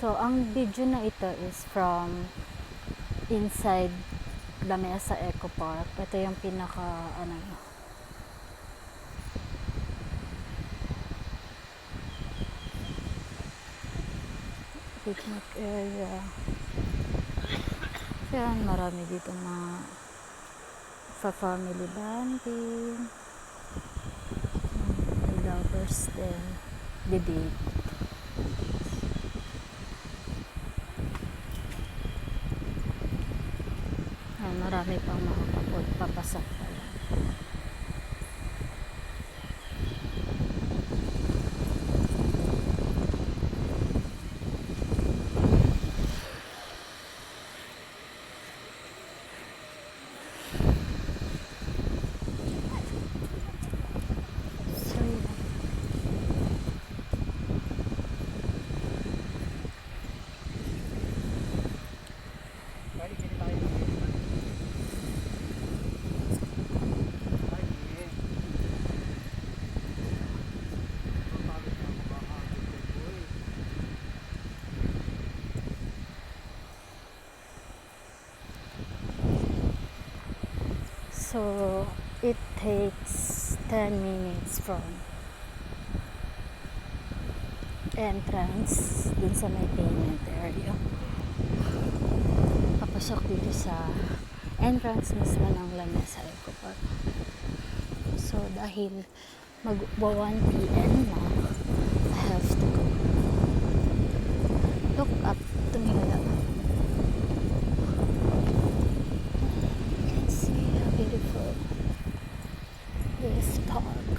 So, ang video na ito is from inside Lamesa Eco Park. Ito yung pinaka, picnic area. Yan, marami dito mga family bonding. May lovers din. Debate. Yan, marami pang papasok pa lang. So, it takes 10 minutes from entrance dun sa may payment area. Papasok dito sa entrance mismo ng Lamesa Eco Park. So, dahil mag-1 p.m. na, I have to go. Look up to me. Beautiful this park.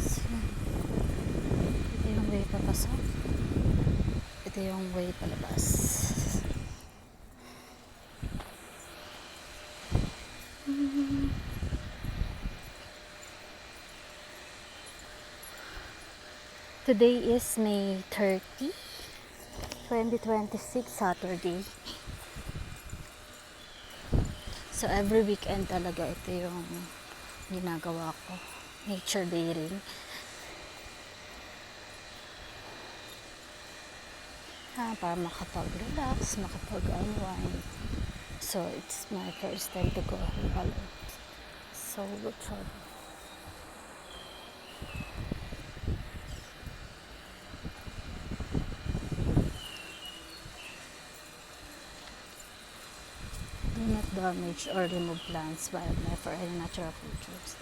So, ito yung way papasok. Ito yung way palabas. Today is May 30, 2026, Saturday. So, every weekend talaga ito yung ginagawa ko. Nature day rin. Para makapag-relax, makapag-unwind. So, it's my first time to go alone. So, good job. Do not damage or remove plants, wildlife, or any natural features.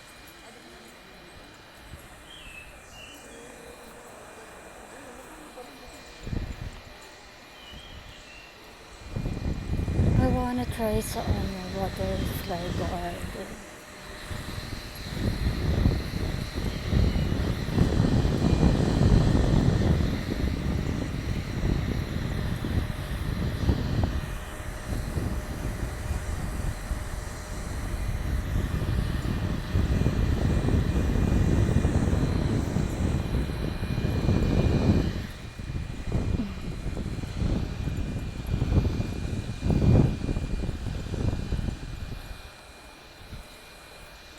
I wanna try sa water slide garden.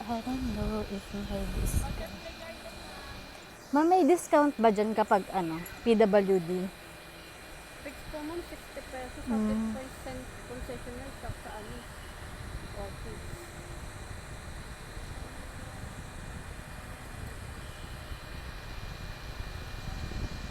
I don't know if may discount. Ma'am, may discount ba dyan kapag PWD? Fixed po ma'am, 60 pesos. 30% concessional sa ano.